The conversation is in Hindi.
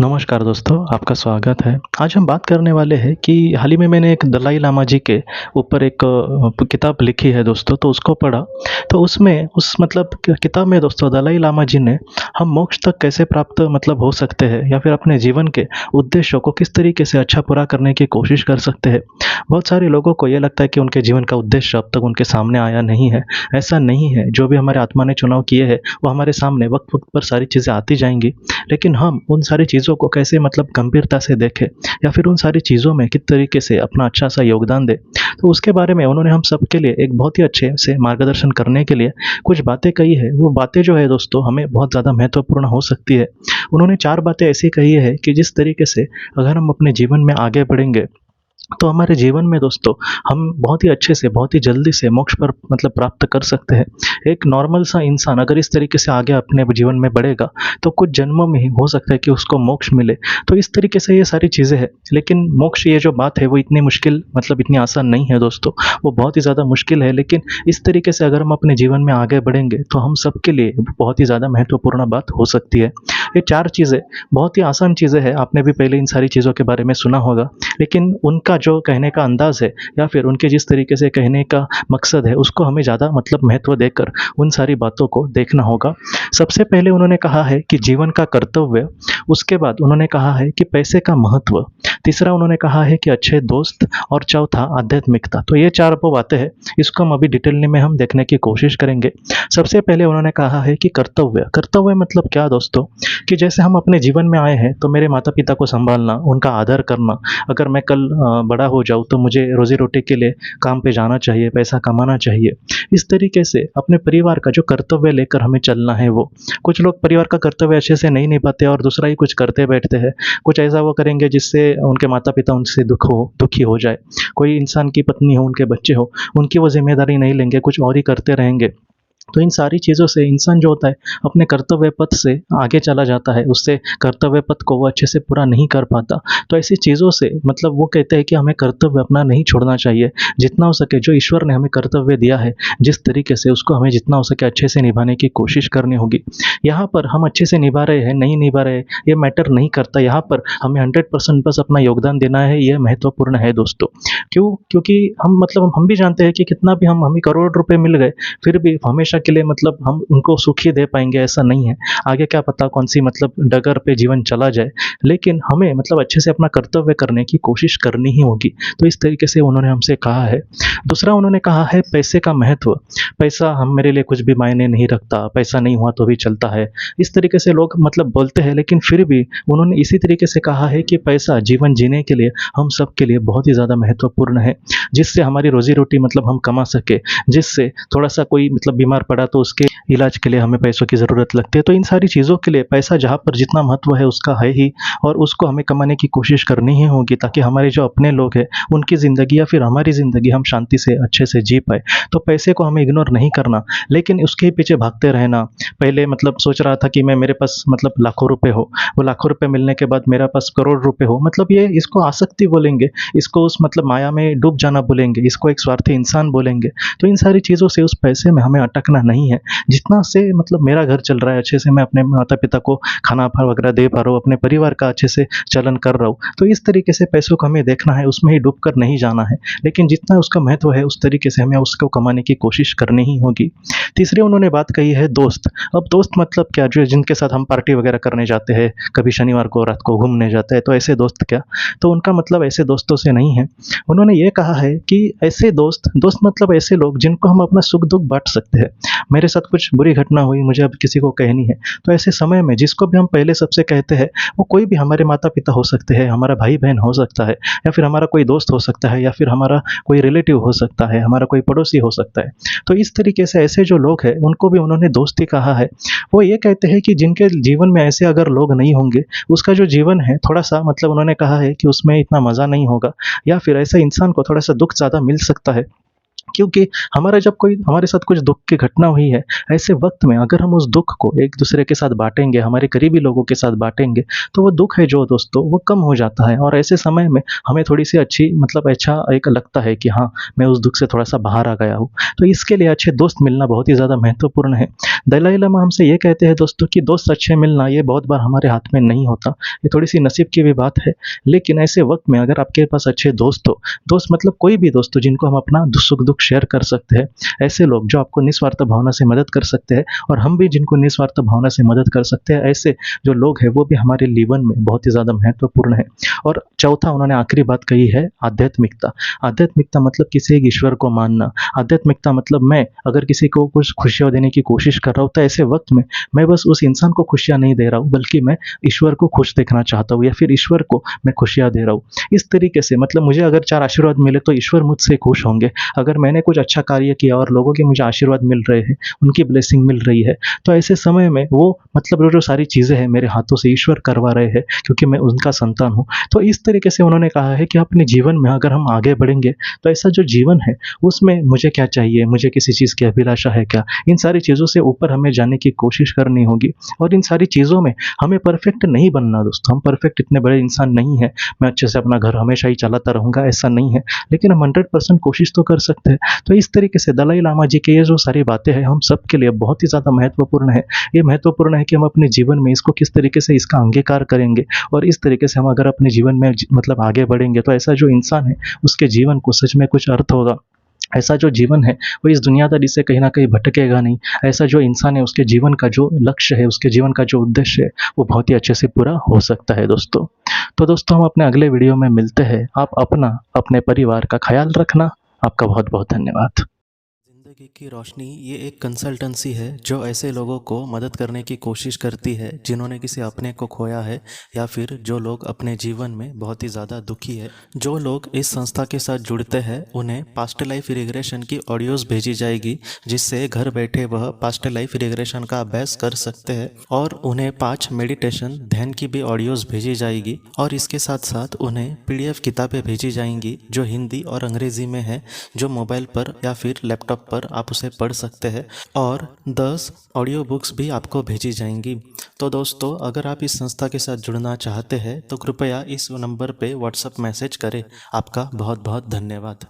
नमस्कार दोस्तों, आपका स्वागत है। आज हम बात करने वाले हैं कि हाल ही में मैंने एक दलाई लामा जी के ऊपर एक किताब लिखी है दोस्तों, तो उसको पढ़ा। तो उसमें उस मतलब क किताब में दोस्तों दलाई लामा जी ने हम मोक्ष तक कैसे प्राप्त मतलब हो सकते हैं या फिर अपने जीवन के उद्देश्यों को किस तरीके से अच्छा पूरा करने की कोशिश कर सकते हैं। बहुत सारे लोगों को ये लगता है कि उनके जीवन का उद्देश्य अब तक उनके सामने आया नहीं है। ऐसा नहीं है, जो भी हमारे आत्मा ने चुनाव किए हैं, वो हमारे सामने वक़्त-वक़्त पर सारी चीज़ें आती जाएँगी। लेकिन हम उन सारी चीज़ों को कैसे मतलब गंभीरता से देखें या फिर उन सारी चीज़ों में किस तरीके से अपना अच्छा-सा योगदान दें। तो उसके बारे में उन्होंने हम सबके लिए एक बहुत ही अच्छे से मार्गदर्शन करने के लिए कुछ बातें कही है। वो बातें जो है दोस्तों हमें बहुत ज़्यादा महत्वपूर्ण हो सकती है। उन्होंने 4 बातें ऐसी कही है कि जिस तरीके से अगर हम अपने जीवन में आगे बढ़ेंगे तो हमारे जीवन में दोस्तों हम बहुत ही अच्छे से, बहुत ही जल्दी से मोक्ष पर मतलब प्राप्त कर सकते हैं। एक नॉर्मल सा इंसान अगर इस तरीके से आगे अपने जीवन में बढ़ेगा, तो कुछ जन्मों में ही हो सकता है कि उसको मोक्ष मिले। तो इस तरीके से ये सारी चीज़ें हैं। लेकिन मोक्ष ये जो बात है वो इतनी मुश्किल मतलब इतनी आसान नहीं है दोस्तों, वो बहुत ही ज़्यादा मुश्किल है। लेकिन इस तरीके से अगर हम अपने जीवन में आगे बढ़ेंगे, तो हम सबके लिए बहुत ही ज़्यादा महत्वपूर्ण बात हो सकती है। ये 4 चीज़ें बहुत ही आसान चीज़ें हैं, आपने भी पहले इन सारी चीज़ों के बारे में सुना होगा। लेकिन उनका जो कहने का अंदाज़ है या फिर उनके जिस तरीके से कहने का मकसद है, उसको हमें ज़्यादा मतलब महत्व देकर उन सारी बातों को देखना होगा। सबसे पहले उन्होंने कहा है कि जीवन का कर्तव्य, उसके बाद उन्होंने कहा है कि पैसे का महत्व, तीसरा उन्होंने कहा है कि अच्छे दोस्त और चौथा आध्यात्मिकता। तो ये 4 वो बातें हैं, इसको हम अभी डिटेल में हम देखने की कोशिश करेंगे। सबसे पहले उन्होंने कहा है कि कर्तव्य, कर्तव्य मतलब क्या दोस्तों? कि जैसे हम अपने जीवन में आए हैं, तो मेरे माता-पिता को सँभालना, उनका आदर करना, अगर मैं कल बड़ा हो जाऊँ तो मुझे रोज़ी-रोटी के लिए काम पे जाना चाहिए, पैसा कमाना चाहिए। इस तरीके से अपने परिवार का जो कर्तव्य लेकर हमें चलना है वो। कुछ लोग परिवार का कर्तव्य अच्छे से नहीं निभाते और दूसरा ही कुछ करते बैठते हैं। कुछ ऐसा वो करेंगे जिससे उनके माता-पिता उनसे दुखी हो जाए। कोई इंसान की पत्नी हो, उनके बच्चे हो, उनकी वो ज़िम्मेदारी नहीं लेंगे, कुछ और ही करते रहेंगे। तो इन सारी चीज़ों से इंसान जो होता है अपने कर्तव्य पथ से आगे चला जाता है, उससे कर्तव्य पथ को वो अच्छे से पूरा नहीं कर पाता। तो ऐसी चीज़ों से मतलब वो कहते हैं कि हमें कर्तव्य अपना नहीं छोड़ना चाहिए। जितना हो सके जो ईश्वर ने हमें कर्तव्य दिया है, जिस तरीके से उसको हमें जितना हो सके अच्छे से निभाने की कोशिश करनी होगी। यहाँ पर हम अच्छे से निभा रहे हैं, नहीं निभा रहे, ये मैटर नहीं करता। यहाँ पर हमें 100% बस अपना योगदान देना है, ये महत्वपूर्ण है दोस्तों। क्यों? क्योंकि हम मतलब हम भी जानते हैं कि कितना भी हमें करोड़ रुपए मिल गए, फिर भी हमेशा के लिए मतलब हम उनको सुख ही दे पाएँगे ऐसा नहीं है। आगे क्या पता कौन-सी मतलब डगर पे जीवन चला जाए। लेकिन हमें मतलब अच्छे से अपना कर्तव्य करने की कोशिश करनी ही होगी। तो इस तरीके से उन्होंने हमसे कहा है। दूसरा उन्होंने कहा है पैसे का महत्व। पैसा हम मेरे लिए कुछ भी मायने नहीं रखता, पैसा नहीं हुआ तो भी चलता है। इस तरीके से लोग मतलब बोलते हैं, लेकिन फिर भी उन्होंने इसी तरीके से कहा है कि पैसा जीवन जीने के लिए हम सबके लिए बहुत ही ज़्यादा महत्वपूर्ण है। जिससे हमारी रोज़ी-रोटी मतलब हम कमा सकें, जिससे थोड़ा-सा कोई मतलब बीमार पड़ा तो उसके इलाज के लिए हमें पैसों की ज़रूरत लगती है। तो इन सारी चीज़ों के लिए पैसा जहाँ पर जितना महत्व है उसका है ही, और उसको हमें कमाने की कोशिश करनी ही होगी ताकि हमारे जो अपने लोग हैं उनकी ज़िंदगी या फिर हमारी ज़िंदगी हम शांति से अच्छे से जी पाएँ। तो पैसे को हमें इग्नोर नहीं करना, लेकिन उसके ही पीछे भागते रहना। पहले मतलब सोच रहा था कि मैं मेरे पास मतलब लाखों रुपए हो, वो लाखों रुपए मिलने के बाद मेरा पास करोड़ रुपए हो, मतलब ये इसको आसक्ति बोलेंगे, इसको उस मतलब माया में डूब जाना बोलेंगे, इसको एक स्वार्थी इंसान बोलेंगे। तो इन सारी चीज़ों से उस पैसे में हमें अटकना नहीं है। जितना से मतलब मेरा घर चल रहा है अच्छे से, मैं अपने माता-पिता को खाना वगैरह दे पा रहा हूँ, अपने परिवार का अच्छे से चलन कर रहा हूँ। तो इस तरीके से पैसों को हमें देखना है, उसमें ही डूब कर नहीं जाना है। लेकिन जितना उसका महत्व है उस तरीके से हमें उसको कमाने की कोशिश करनी ही होगी। तीसरी उन्होंने बात कही है दोस्त। अब दोस्त मतलब क्या? जो जिनके साथ हम पार्टी वगैरह करने जाते हैं, कभी शनिवार को रात को घूमने जाते हैं, तो ऐसे दोस्त क्या? तो उनका मतलब ऐसे दोस्तों से नहीं है। उन्होंने ये कहा है कि ऐसे दोस्त दोस्त मतलब ऐसे लोग जिनको हम अपना सुख-दुःख बाँट सकते हैं। मेरे साथ कुछ बुरी घटना हुई, मुझे अब किसी को कहनी है, तो ऐसे समय में जिसको भी हम पहले सबसे कहते हैं, वो कोई भी हमारे माता-पिता हो सकते हैं, हमारा भाई-बहन हो सकता है, या फिर हमारा कोई दोस्त हो सकता है, या फिर हमारा कोई रिलेटिव हो सकता है, हमारा कोई पड़ोसी हो सकता है। तो इस तरीके से ऐसे जो लोग हैं, उनको भी उन्होंने दोस्त ही कहा है। वो ये कहते हैं कि जिनके जीवन में ऐसे अगर लोग नहीं होंगे, उसका जो जीवन है थोड़ा-सा मतलब उन्होंने कहा है कि उसमें इतना मज़ा नहीं होगा, या फिर ऐसे इंसान को थोड़ा-सा दुःख ज़्यादा मिल सकता है। क्योंकि हमारा जब कोई हमारे साथ कुछ दुःख की घटना हुई है, ऐसे वक़्त में अगर हम उस दुःख को एक-दूसरे के साथ बाँटेंगे, हमारे करीबी लोगों के साथ बाँटेंगे, तो वो दुःख है जो दोस्तों वो कम हो जाता है और ऐसे समय में हमें थोड़ी-सी अच्छी मतलब अच्छा एक लगता है कि हाँ, मैं उस दुःख से थोड़ा-सा बाहर आ गया हूँ। तो इसके लिए अच्छे दोस्त मिलना बहुत ही ज़्यादा महत्वपूर्ण है। दलाई लामा हमसे ये कहते हैं दोस्तों कि दोस्त अच्छे मिलना ये बहुत बार हमारे हाथ में नहीं होता, ये थोड़ी-सी नसीब की भी बात है। लेकिन ऐसे वक़्त में अगर आपके पास अच्छे दोस्त हो, दोस्त मतलब कोई भी दोस्त हो जिनको हम अपना सुख-दुःख शेयर कर सकते हैं, ऐसे लोग जो आपको निस्वार्थ भावना से मदद कर सकते हैं और हम भी जिनको निस्वार्थ भावना से मदद कर सकते हैं, ऐसे जो लोग हैं वो भी हमारे जीवन में बहुत ही ज़्यादा महत्वपूर्ण है। और चौथा उन्होंने आखिरी बात कही है आध्यात्मिकता। आध्यात्मिकता मतलब किसी एक ईश्वर को मानना। आध्यात्मिकता मतलब मैं अगर किसी को कुछ खुशियाँ देने की कोशिश कर रहा हूँ, तो ऐसे वक़्त में मैं बस उस इंसान को खुशियाँ नहीं दे रहा हूँ, बल्कि मैं ईश्वर को खुश देखना चाहता हूँ या फिर ईश्वर को मैं खुशियाँ दे रहा हूँ। इस तरीके से मतलब मुझे अगर 4 आशीर्वाद मिले तो ईश्वर मुझसे खुश होंगे। अगर मैंने कुछ अच्छा कार्य किया और लोगों के मुझे आशीर्वाद मिल रहे हैं, उनकी ब्लेसिंग मिल रही है, तो ऐसे समय में वो मतलब जो सारी चीज़ें हैं मेरे हाथों से ईश्वर करवा रहे हैं क्योंकि मैं उनका संतान हूँ। तो इस तरीके से उन्होंने कहा है कि अपने जीवन में अगर हम आगे बढ़ेंगे, तो ऐसा जो जीवन है उसमें मुझे क्या चाहिए, मुझे किसी चीज़ की अभिलाषा है क्या? इन सारी चीज़ों से ऊपर हमें जाने की कोशिश करनी होगी और इन सारी चीज़ों में हमें परफेक्ट नहीं बनना दोस्तों, हम परफेक्ट इतने बड़े इंसान नहीं हैं, मैं अच्छे से अपना घर हमेशा ही चलाता रहूँगा, ऐसा नहीं है। लेकिन हम 100% कोशिश तो कर सकते हैं। तो इस तरीके से दलाई लामा जी की ये जो सारी बातें हैं, हम सबके लिए बहुत ही ज़्यादा महत्वपूर्ण है। ये महत्वपूर्ण है कि हम अपने जीवन में इसको किस तरीके से इसका अंगीकार करेंगे और इस तरीके से हम अगर अपने जीवन में मतलब आगे बढ़ेंगे, तो ऐसा जो इंसान है, उसके जीवन को सच में कुछ अर्थ होगा। ऐसा जो जीवन है, वो इस दुनियादारी से कहीं न कहीं भटकेगा नहीं। ऐसा जो इंसान है, उसके जीवन का जो लक्ष्य है, उसके जीवन का जो उद्देश्य है, वो बहुत ही अच्छे से पूरा हो सकता है दोस्तों। तो दोस्तों हम अपने अगले वीडियो में मिलते हैं। आप अपना, अपने परिवार का ख़्याल रखना। आपका बहुत-बहुत धन्यवाद। ज़िंदगी की रोशनी ये एक कंसल्टेंसी है जो ऐसे लोगों को मदद करने की कोशिश करती है जिन्होंने किसी अपने को खोया है या फिर जो लोग अपने जीवन में बहुत ही ज़्यादा दुखी है। जो लोग इस संस्था के साथ जुड़ते हैं उन्हें पास्ट लाइफ रिग्रेशन की ऑडियोज़ भेजी जाएगी, जिससे घर बैठे वह पास्ट लाइफ रिग्रेशन का अभ्यास कर सकते हैं और उन्हें 5 मेडिटेशन ध्यान की भी ऑडियोज़ भेजी जाएगी और इसके साथ साथ उन्हें PDF किताबें भेजी जाएंगी जो हिंदी और अंग्रेज़ी में है, जो मोबाइल पर या फिर लैपटॉप पर आप उसे पढ़ सकते हैं और 10 ऑडियो बुक्स भी आपको भेजी जाएंगी। तो दोस्तों अगर आप इस संस्था के साथ जुड़ना चाहते हैं तो कृपया इस नंबर पे व्हाट्सएप मैसेज करें। आपका बहुत बहुत धन्यवाद।